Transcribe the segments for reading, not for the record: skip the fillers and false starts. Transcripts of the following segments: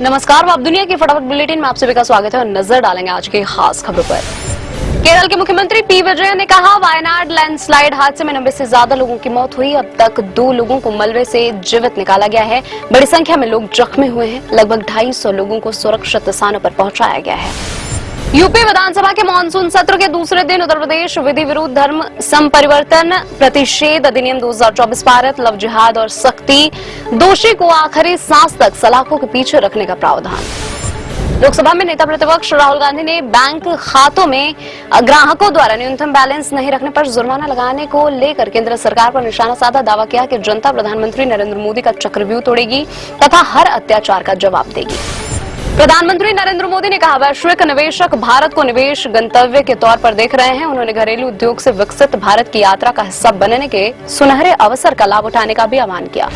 नमस्कार, आप दुनिया की फटाफट बुलेटिन में आप सभी का स्वागत है और नजर डालेंगे आज की खास खबरों पर। केरल के मुख्यमंत्री पी विजयन ने कहा, वायनाड लैंडस्लाइड हादसे में 90 से ज्यादा लोगों की मौत हुई। अब तक 2 लोगों को मलबे से जीवित निकाला गया है। बड़ी संख्या में लोग जख्मी हुए हैं। लगभग 250 लोगों को सुरक्षित स्थानों पर पहुंचाया गया है। यूपी विधानसभा के मानसून सत्र के दूसरे दिन उत्तर प्रदेश विधि विरुद्ध धर्म संपरिवर्तन प्रतिषेध अधिनियम 2024 पारित। लव जिहाद और सख्ती, दोषी को आखिरी सांस तक सलाखों के पीछे रखने का प्रावधान। लोकसभा में नेता प्रतिपक्ष राहुल गांधी ने बैंक खातों में ग्राहकों द्वारा न्यूनतम बैलेंस नहीं रखने पर जुर्माना लगाने को लेकर केंद्र सरकार पर निशाना साधा। दावा किया कि जनता प्रधानमंत्री नरेंद्र मोदी का चक्रव्यूह तोड़ेगी तथा हर अत्याचार का जवाब देगी। प्रधानमंत्री नरेंद्र मोदी ने कहा, वैश्विक निवेशक भारत को निवेश गंतव्य के तौर पर देख रहे हैं। उन्होंने घरेलू उद्योग से विकसित भारत की यात्रा का हिस्सा बनने के सुनहरे अवसर का लाभ उठाने का भी आह्वान किया।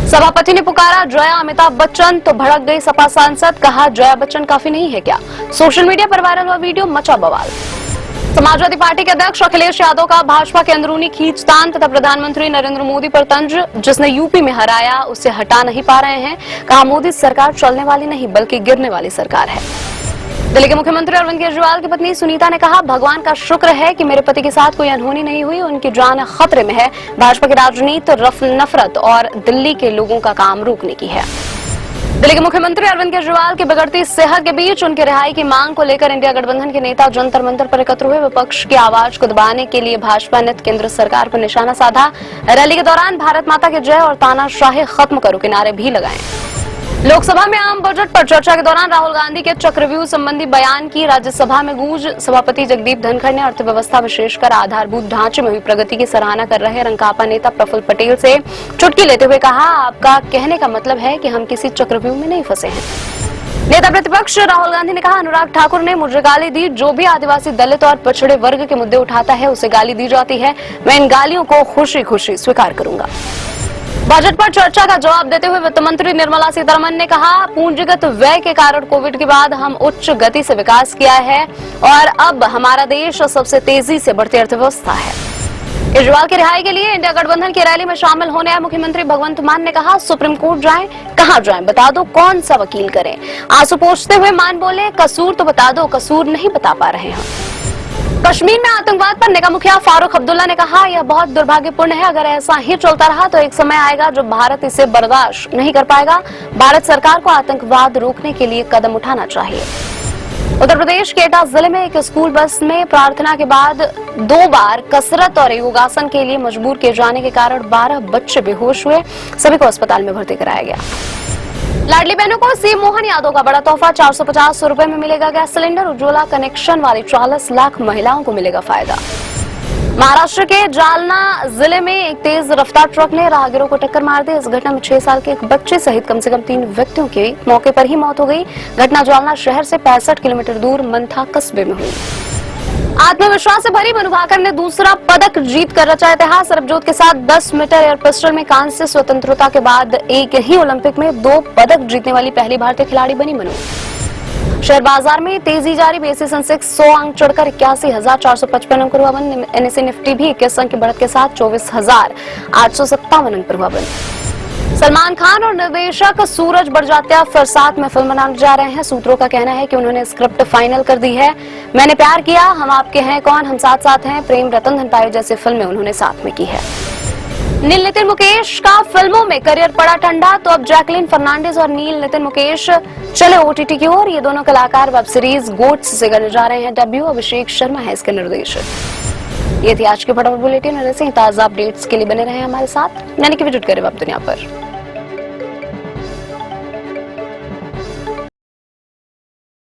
सभापति ने पुकारा, जया अमिताभ बच्चन, तो भड़क गई सपा सांसद। कहा, जया बच्चन काफी नहीं है क्या? सोशल मीडिया पर वायरल हुआ वीडियो मचा बवाल। समाजवादी पार्टी के अध्यक्ष अखिलेश यादव का भाजपा के अंदरूनी खींचतान तथा प्रधानमंत्री नरेंद्र मोदी पर तंज। जिसने यूपी में हराया उसे हटा नहीं पा रहे हैं। कहा, मोदी सरकार चलने वाली नहीं बल्कि गिरने वाली सरकार है। दिल्ली के मुख्यमंत्री अरविंद केजरीवाल की पत्नी सुनीता ने कहा, भगवान का शुक्र है कि मेरे पति के साथ कोई अनहोनी नहीं हुई। उनकी जान खतरे में है। भाजपा की राजनीति नफरत और दिल्ली के लोगों का काम रोकने की है। दिल्ली के मुख्यमंत्री अरविंद केजरीवाल की बिगड़ती सेहत के बीच उनकी रिहाई की मांग को लेकर इंडिया गठबंधन के नेता जंतर मंतर पर एकत्र हुए। विपक्ष की आवाज को दबाने के लिए भाजपा ने केंद्र सरकार पर निशाना साधा। रैली के दौरान भारत माता की जय और तानाशाही खत्म करो के नारे भी लगाए। लोकसभा में आम बजट पर चर्चा के दौरान राहुल गांधी के चक्रव्यूह संबंधी बयान की राज्यसभा में गूंज। सभापति जगदीप धनखड़ ने अर्थव्यवस्था विशेषकर आधारभूत ढांचे में हुई प्रगति की सराहना कर रहे रंकापा नेता प्रफुल्ल पटेल से चुटकी लेते हुए कहा, आपका कहने का मतलब है कि हम किसी चक्रव्यूह में नहीं फंसे हैं। नेता प्रतिपक्ष राहुल गांधी ने कहा, अनुराग ठाकुर ने मुझे गाली दी। जो भी आदिवासी, दलित और पिछड़े वर्ग के मुद्दे उठाता है उसे गाली दी जाती है। मैं इन गालियों को खुशी खुशी स्वीकार करूंगा। बजट पर चर्चा का जवाब देते हुए वित्त मंत्री निर्मला सीतारमण ने कहा, पूंजीगत व्यय के कारण कोविड के बाद हम उच्च गति से विकास किया है और अब हमारा देश सबसे तेजी से बढ़ती अर्थव्यवस्था है। केजरीवाल की रिहाई के लिए इंडिया गठबंधन की रैली में शामिल होने आए मुख्यमंत्री भगवंत मान ने कहा, सुप्रीम कोर्ट जाएं, कहां जाएं बता दो, कौन सा वकील करें। आंसू पोंछते हुए मान बोले, कसूर तो बता दो, कसूर नहीं बता पा रहे हैं। कश्मीर में आतंकवाद पर नेका मुखिया फारूक अब्दुल्ला ने कहा, यह बहुत दुर्भाग्यपूर्ण है। अगर ऐसा ही चलता रहा तो एक समय आएगा जब भारत इसे बर्दाश्त नहीं कर पाएगा। भारत सरकार को आतंकवाद रोकने के लिए कदम उठाना चाहिए। उत्तर प्रदेश के एटा जिले में एक स्कूल बस में प्रार्थना के बाद 2 बार कसरत और योगासन के लिए मजबूर किए जाने के कारण 12 बच्चे बेहोश हुए। सभी को अस्पताल में भर्ती कराया गया। लाडली बहनों को सीएम मोहन यादव का बड़ा तोहफा, 450 रुपए में मिलेगा गैस सिलेंडर। उज्ज्वला कनेक्शन वाली 40 लाख महिलाओं को मिलेगा फायदा। महाराष्ट्र के जालना जिले में एक तेज रफ्तार ट्रक ने राहगीरों को टक्कर मार दी। इस घटना में 6 साल के एक बच्चे सहित कम से कम 3 व्यक्तियों की मौके पर ही मौत हो गई। घटना जालना शहर से 65 किलोमीटर दूर मंथा कस्बे में हुई। आत्मविश्वास से भरी मनु भाकर ने दूसरा पदक जीत कर रचा इतिहास। सरबजोत के साथ 10 मीटर एयर पिस्टल में कांस्य। स्वतंत्रता के बाद एक ही ओलंपिक में 2 पदक जीतने वाली पहली भारतीय खिलाड़ी बनी मनु। शेयर बाजार में तेजी जारी। बीएसई सेंसेक्स 100 अंक चढ़कर 81,455 अंक पर हुआ बंद। एनएसई निफ्टी भी 21 अंक की बढ़त के साथ 24,857 अंक पर हुआ बंद। सलमान खान और निर्देशक सूरज बड़जात्या फिर साथ में फिल्म बनाने जा रहे हैं। सूत्रों का कहना है कि उन्होंने स्क्रिप्ट फाइनल कर दी है। मैंने प्यार किया, हम आपके हैं कौन, हम साथ साथ हैं, प्रेम रतन धन पायो जैसी फिल्में उन्होंने साथ में की है। नील नितिन मुकेश का फिल्मों में करियर पड़ा ठंडा, तो अब जैकलीन फर्नांडिस और नील नितिन मुकेश चले ओटीटी की ओर। ये दोनों कलाकार वेब सीरीज गोट्स से करने जा रहे हैं डेब्यू। अभिषेक शर्मा है इसके निर्देशक। ये थी आज की फटाफट बुलेटिन। ऐसे ही ताजा अपडेट्स के लिए बने रहे हमारे साथ, यानी कि विजिट करें वेब दुनिया पर।